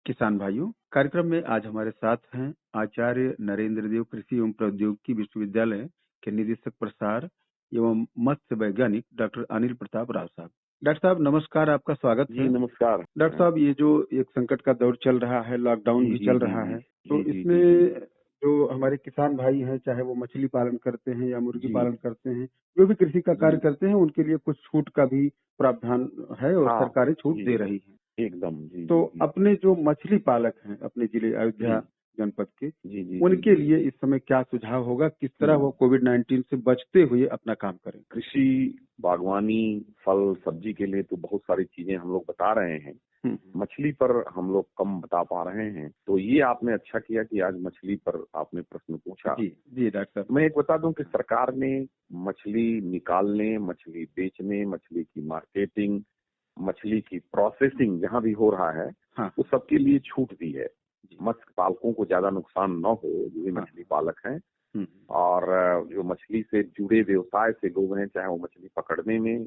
किसान भाइयों, कार्यक्रम में आज हमारे साथ हैं आचार्य नरेंद्र देव कृषि एवं प्रौद्योगिकी विश्वविद्यालय के निदेशक प्रसार एवं मत्स्य वैज्ञानिक डॉक्टर अनिल प्रताप राव साहब। डॉक्टर साहब नमस्कार, आपका स्वागत जी है। नमस्कार। डॉक्टर साहब, ये जो एक संकट का दौर चल रहा है, लॉकडाउन जी भी जी चल जी रहा जी है, तो जी जी इसमें जी जो हमारे किसान भाई हैं, चाहे वो मछली पालन करते हैं या मुर्गी जी पालन करते हैं, जो भी कृषि का कार्य जी करते हैं, उनके लिए कुछ छूट का भी प्रावधान है और हाँ सरकारें छूट जी दे रही है। एकदम जी तो जी जी अपने जो मछली पालक हैं अपने जिले जी अयोध्या जनपद के, जी जी जी उनके जी लिए इस समय क्या सुझाव होगा, किस तरह वो हम्म, कोविड-19 से बचते हुए अपना काम करें? कृषि बागवानी फल सब्जी के लिए तो बहुत सारी चीजें हम लोग बता रहे हैं। हम्म, मछली पर हम लोग कम बता पा रहे हैं, तो ये आपने अच्छा किया कि आज मछली पर आपने प्रश्न पूछा। जी जी डॉक्टर साहब। मैं एक बता दूं कि सरकार ने मछली निकालने, मछली बेचने, मछली की मार्केटिंग, मछली की प्रोसेसिंग जहां भी हो रहा है, हाँ वो सबके लिए छूट दी है। जी मत्स्य पालकों को ज्यादा नुकसान न हो, जो भी हाँ मछली पालक हैं। हम्म, और जो मछली से जुड़े व्यवसाय से लोग हैं, चाहे वो मछली पकड़ने में,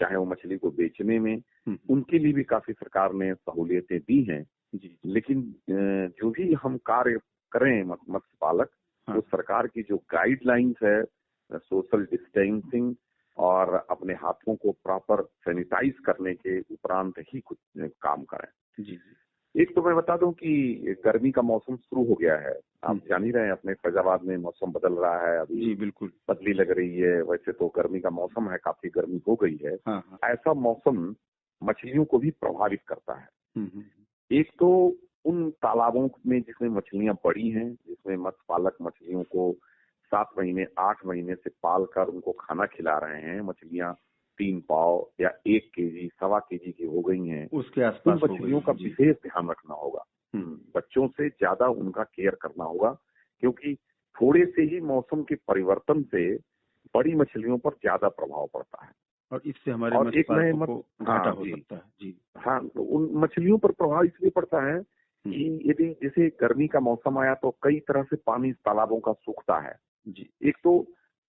चाहे वो मछली को बेचने में, उनके लिए भी काफी सरकार ने सहूलियतें दी हैं। जी लेकिन जो भी हम कार्य करें मत्स्य पालक, हाँ वो सरकार की जो गाइडलाइंस है, सोशल डिस्टेंसिंग और अपने हाथों को प्रॉपर सैनिटाइज करने के उपरांत ही कुछ काम करें। जी जी एक तो मैं बता दूं कि गर्मी का मौसम शुरू हो गया है। आप जान ही रहे हैं, अपने फैजाबाद में मौसम बदल रहा है, अभी जी बिल्कुल। बदली लग रही है। वैसे तो गर्मी का मौसम है, काफी गर्मी हो गई है। हाँ हाँ ऐसा मौसम मछलियों को भी प्रभावित करता है। हम्म, एक तो उन तालाबों में जिसमें मछलियां बड़ी हैं, जिसमें मत्स्य पालक मछलियों को 7 महीने 8 महीने से पाल कर उनको खाना खिला रहे हैं, मछलियां 3 पाव या 1 केजी 1.25 केजी की हो गई हैं, उसके उन आसपास हो गई मछलियों का है। जी विशेष ध्यान रखना होगा। बच्चों से ज्यादा उनका केयर करना होगा, क्योंकि थोड़े से ही मौसम के परिवर्तन से बड़ी मछलियों पर ज्यादा प्रभाव पड़ता है। और इससे हमारे और मत्स्य एक नए पालकों मत को घाटा हाँ हो जी सकता है। जी हाँ, तो उन मछलियों पर प्रभाव इसलिए पड़ता है कि यदि जैसे गर्मी का मौसम आया तो कई तरह से पानी तालाबों का सूखता है। जी एक तो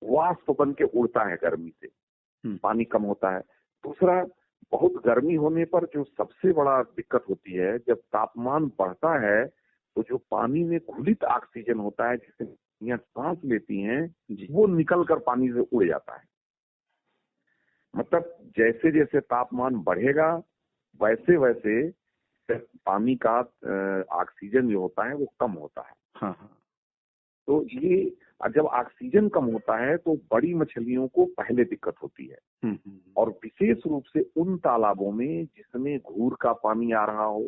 वाष्प बन के उड़ता है गर्मी से, पानी कम होता है। दूसरा, बहुत गर्मी होने पर जो सबसे बड़ा दिक्कत होती है, जब तापमान बढ़ता है तो जो पानी में घुलित ऑक्सीजन होता है, जिससे मछलियां सांस लेती हैं, जी वो निकल कर पानी से उड़ जाता है। मतलब जैसे जैसे तापमान बढ़ेगा, वैसे वैसे पानी का ऑक्सीजन जो होता है वो कम होता है। हाँ हाँ तो ये जब ऑक्सीजन कम होता है तो बड़ी मछलियों को पहले दिक्कत होती है। और विशेष रूप से उन तालाबों में जिसमें घूर का पानी आ रहा हो,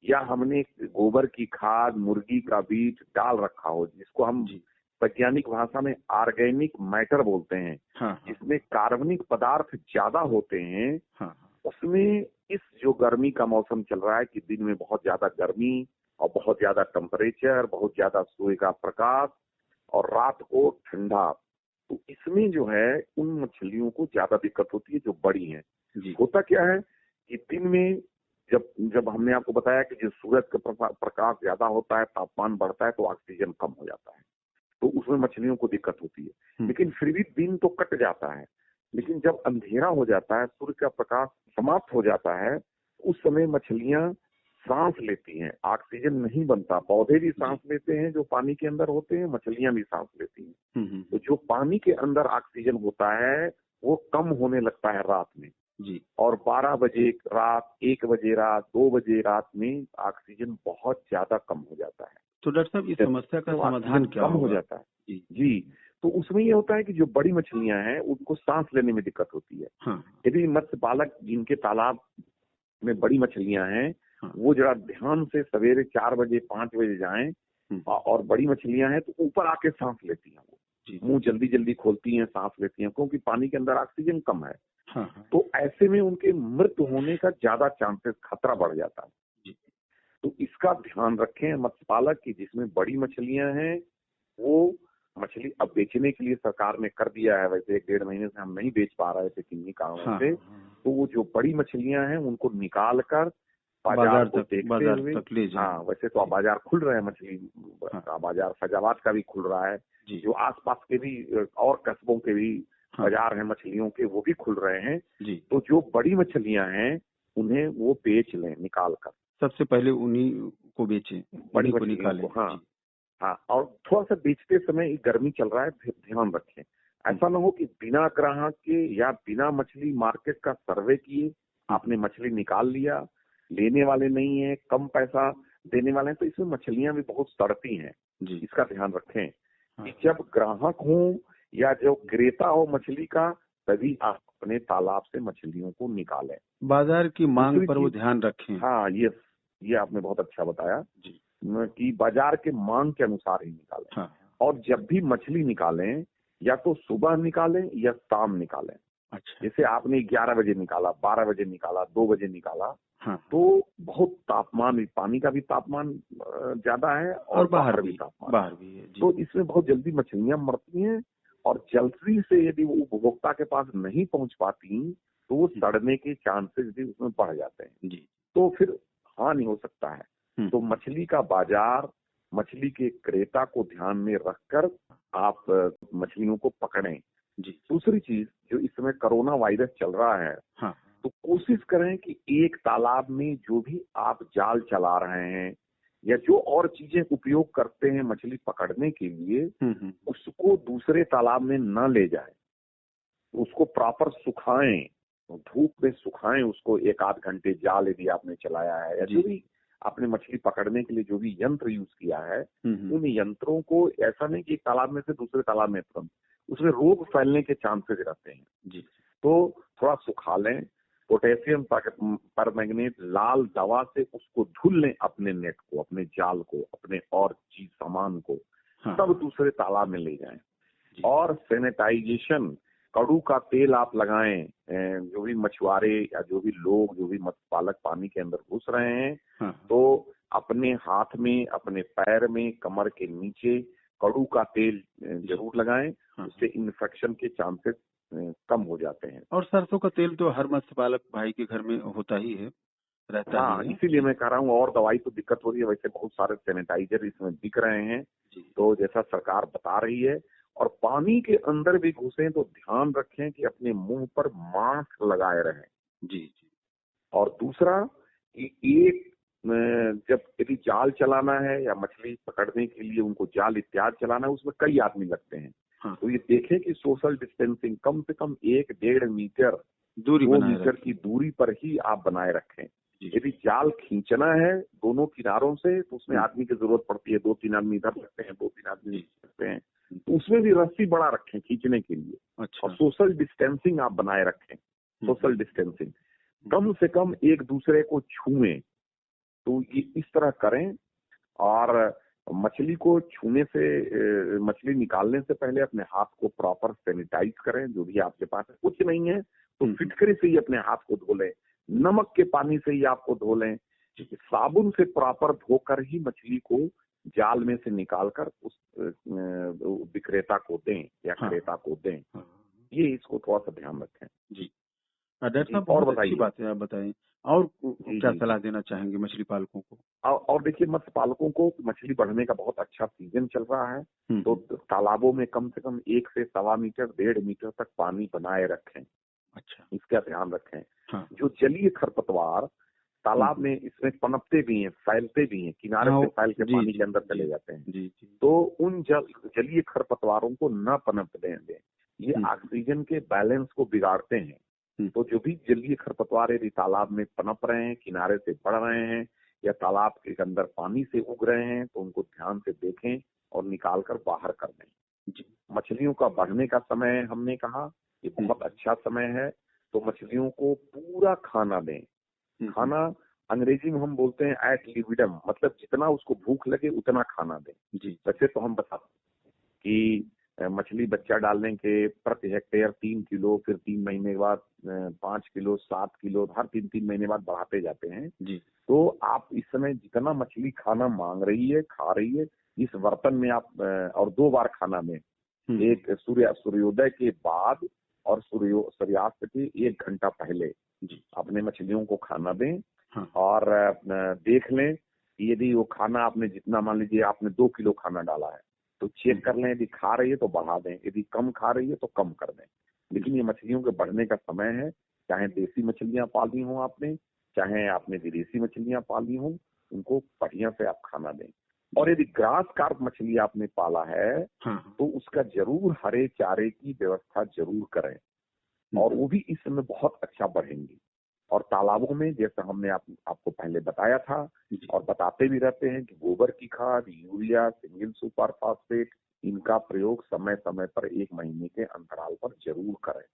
या हमने गोबर की खाद, मुर्गी का बीज डाल रखा हो, जिसको हम जी वैज्ञानिक भाषा में ऑर्गेनिक मैटर बोलते हैं, हाँ हाँ जिसमें कार्बनिक पदार्थ ज्यादा होते हैं, हाँ हाँ उसमें इस जो गर्मी का मौसम चल रहा है कि दिन में बहुत ज्यादा गर्मी और बहुत ज्यादा टेम्परेचर, बहुत ज्यादा सूर्य का प्रकाश और रात को ठंडा, तो इसमें जो है उन मछलियों को ज्यादा दिक्कत होती है जो बड़ी हैं। जी होता क्या है कि दिन में जब जब हमने आपको बताया कि जो सूरज का प्रकाश ज्यादा होता है, तापमान बढ़ता है, तो ऑक्सीजन कम हो जाता है, तो उसमें मछलियों को दिक्कत होती है। लेकिन फिर भी दिन तो कट जाता है। लेकिन जब अंधेरा हो जाता है, सूर्य का प्रकाश समाप्त हो जाता है, उस समय मछलियां सांस लेती हैं, ऑक्सीजन नहीं बनता। पौधे भी सांस लेते हैं जो पानी के अंदर होते हैं, मछलियां भी सांस लेती हैं। तो जो पानी के अंदर ऑक्सीजन होता है वो कम होने लगता है रात में। जी और 12 बजे रात, 1 बजे रात, 2 बजे रात में ऑक्सीजन बहुत ज्यादा कम हो जाता है। तो डॉक्टर साहब, इस समस्या का समाधान क्या कम हो होगा? जाता है जी जी। तो उसमें ये होता है कि जो बड़ी मछलियां हैं उनको सांस लेने में दिक्कत होती है। हाँ यदि मत्स्य पालक जिनके तालाब में बड़ी मछलियां हैं, हाँ वो जरा ध्यान से सवेरे 4 बजे 5 बजे जाएं, और बड़ी मछलियां हैं तो ऊपर आके सांस लेती हैं, जी वो मुंह जल्दी जल्दी खोलती हैं, सांस लेती हैं, क्योंकि पानी के अंदर ऑक्सीजन कम है। हाँ हाँ तो ऐसे में उनके मृत्यु होने का ज्यादा चांसेस, खतरा बढ़ जाता है। जी तो इसका ध्यान रखें मत्स्य पालक की, जिसमें बड़ी मछलियां हैं वो मछली अब बेचने के लिए सरकार ने कर दिया है। वैसे 1-1.5 महीने से हम नहीं बेच पा रहे थे किन्हीं कारणों हाँ से। हाँ तो वो जो बड़ी मछलियां हैं उनको निकाल कर बाजार बाजार को देखते बाजार हुए, तक ले जाएं। हाँ वैसे तो अब बाजार खुल रहे हैं, मछली हाँ का बाजार फैजाबाद का भी खुल रहा है, जी जो आसपास के भी और कस्बों के भी हाँ बाजार हैं मछलियों के, वो भी खुल रहे हैं। जी तो जो बड़ी मछलियां हैं उन्हें वो बेच लें निकाल कर। सबसे पहले उन्हीं को बेचें, बड़ी इन्हीं को मछलियों निकालें। को, हाँ जी। हाँ। और थोड़ा सा बेचते समय, ये गर्मी चल रहा है, ध्यान रखें, ऐसा ना हो कि बिना ग्राहक के या बिना मछली मार्केट का सर्वे किए आपने मछली निकाल लिया, लेने वाले नहीं है, कम पैसा देने वाले हैं, तो इसमें मछलियां भी बहुत सड़ती हैं। जी। इसका ध्यान रखें हाँ। कि जब ग्राहक हो या जो क्रेता हो मछली का, तभी आप अपने तालाब से मछलियों को निकालें। बाजार की मांग दूसरी पर वो चीज, ध्यान रखें। हाँ, ये आपने बहुत अच्छा बताया जी। कि बाजार के मांग के अनुसार ही निकालें। हाँ। और जब भी मछली निकालें, या तो सुबह निकालें या शाम निकालें। अच्छा। जैसे आपने 11 बजे निकाला, 12 बजे निकाला, 2 बजे निकाला, हाँ। तो बहुत तापमान, पानी का भी तापमान ज्यादा है और बाहर भी तापमान है। जी। तो इसमें बहुत जल्दी मछलियां मरती हैं। और जल्दी से यदि वो उपभोक्ता के पास नहीं पहुंच पाती, तो वो सड़ने के चांसेस भी उसमें बढ़ जाते हैं। जी। तो फिर हानि हो सकता है। तो मछली का बाजार, मछली के क्रेता को ध्यान में रखकर आप मछलियों को पकड़ें। जी। दूसरी चीज, जो इस समय कोरोना वायरस चल रहा है, हाँ। तो कोशिश करें कि एक तालाब में जो भी आप जाल चला रहे हैं या जो और चीजें उपयोग करते हैं मछली पकड़ने के लिए, उसको दूसरे तालाब में न ले जाए। उसको प्रॉपर सुखाएं, धूप में सुखाएं उसको 1 आध घंटे, जाल यदि आपने चलाया है या जो भी आपने मछली पकड़ने के लिए जो भी यंत्र यूज किया है, उन यंत्रों को ऐसा नहीं कि एक तालाब में से दूसरे तालाब में तुरंत, उसमें रोग फैलने के चांसेस रहते हैं। जी। तो थोड़ा सुखा लें, पोटेशियम परमैंगनेट लाल दवा से उसको धुल लें, अपने नेट को, अपने जाल को, अपने और चीज सामान को, तब दूसरे तालाब में ले जाएं। और सैनिटाइजेशन, कड़ू का तेल आप लगाएं। जो भी मछुआरे या जो भी लोग, जो भी मत्स्य पालक पानी के अंदर घुस रहे हैं, तो अपने हाथ में, अपने पैर में, कमर के नीचे कड़ू का तेल जरूर लगाएं। उससे इन्फेक्शन के चांसेस कम हो जाते हैं। और सरसों का तेल तो हर मत्स्य पालक भाई के घर में होता ही है, रहता ही है। इसीलिए मैं कह रहा हूँ, और दवाई तो दिक्कत हो रही है, वैसे बहुत सारे सैनिटाइजर इसमें बिक रहे हैं। तो जैसा सरकार बता रही है, और पानी के अंदर भी घुसे तो ध्यान रखें कि अपने मुंह पर मास्क लगाए रहें। जी। और दूसरा कि एक जब यदि जाल चलाना है या मछली पकड़ने के लिए उनको जाल इत्यादि चलाना है, उसमें कई आदमी लगते हैं। तो ये देखें कि सोशल डिस्टेंसिंग कम से कम 1-1.5 मीटर, 2 मीटर की दूरी पर ही आप बनाए रखें। यदि जाल खींचना है दोनों किनारों से, तो उसमें आदमी की जरूरत पड़ती है। 2-3 आदमी इधर लगते हैं, 2-3 आदमी लगते हैं, तो उसमें भी रस्सी बड़ा रखें खींचने के लिए। अच्छा। और सोशल डिस्टेंसिंग आप बनाए रखें। सोशल डिस्टेंसिंग, कम से कम एक दूसरे को छुएं। तो ये इस तरह करें। और मछली को छूने से, मछली निकालने से पहले अपने हाथ को प्रॉपर सैनिटाइज करें। जो भी आपके पास है, कुछ नहीं है तो फिटकरी से ही अपने हाथ को धो लें, नमक के पानी से ही आपको धो लें। साबुन से प्रॉपर धोकर ही मछली को जाल में से निकालकर उस विक्रेता को दें या क्रेता को दें। ये इसको थोड़ा सा ध्यान रखें। जी। डॉक्टर साहब, बहुत अच्छी बात है, आप बताएं और क्या सलाह देना चाहेंगे मछली पालकों को? और देखिए, मत्स्य पालकों को मछली बढ़ने का बहुत अच्छा सीजन चल रहा है, तो तालाबों में कम से कम 1 से 1.25 मीटर, 1.5 मीटर तक पानी बनाए रखें। अच्छा। इसका ध्यान रखें। जो जलीय खरपतवार तालाब में इसमें पनपते भी हैं, फैलते भी हैं, किनारे से फैल के पानी के अंदर चले जाते हैं। तो उन जलीय खरपतवारों को न पनपने दें। ये ऑक्सीजन के बैलेंस को बिगाड़ते हैं। तो जो भी जलीय खरपतवार यदि तालाब में पनप रहे हैं, किनारे से बढ़ रहे हैं या तालाब के अंदर पानी से उग रहे हैं, तो उनको ध्यान से देखें और निकाल कर बाहर कर दें। मछलियों का बढ़ने का समय हमने कहा, ये बहुत अच्छा समय है। तो मछलियों को पूरा खाना दें। खाना अंग्रेजी में हम बोलते हैं एट लिबिडम, मतलब जितना उसको भूख लगे उतना खाना दें। वैसे तो हम बता कि मछली बच्चा डालने के प्रति हेक्टेयर 3 किलो, फिर 3 महीने के बाद 5 किलो, 7 किलो, हर 3-3 महीने बाद बढ़ाते जाते हैं। तो आप इस समय जितना मछली खाना मांग रही है, खा रही है, इस बर्तन में आप और 2 बार खाना में, एक सूर्योदय के बाद और सूर्यास्त के 1 घंटा पहले अपने मछलियों को खाना दें। और देख लें कि यदि वो खाना आपने जितना, मान लीजिए आपने 2 किलो खाना डाला है, तो चेक कर लें, यदि खा रही है तो बढ़ा दें, यदि कम खा रही है तो कम कर दें। लेकिन ये मछलियों के बढ़ने का समय है। चाहे देसी मछलियां पाली हों आपने, चाहे आपने विदेशी मछलियां पाली हों, उनको बढ़िया से आप खाना दें। और यदि ग्रास कार्प मछली आपने पाला है हाँ, तो उसका जरूर हरे चारे की व्यवस्था जरूर करें, और वो भी इस समय बहुत अच्छा बढ़ेंगी। और तालाबों में जैसे हमने आपको पहले बताया था जी। और बताते भी रहते हैं कि गोबर की खाद, यूरिया, सिंगल सुपर फास्फेट, इनका प्रयोग समय समय पर 1 महीने के अंतराल पर जरूर करें।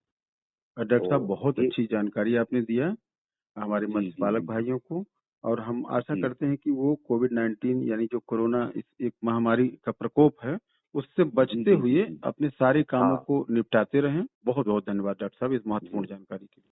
डॉक्टर साहब, तो बहुत ये अच्छी जानकारी आपने दिया हमारे जी मत्स्य जी पालक जी भाइयों को। और हम आशा जी करते हैं कि वो कोविड-19 यानी जो कोरोना इस एक महामारी का प्रकोप है, उससे जी बचते जी जी हुए जी अपने सारे कामों हाँ को निपटाते रहें। बहुत बहुत धन्यवाद डॉक्टर साहब इस जी। महत्वपूर्ण जानकारी के लिए।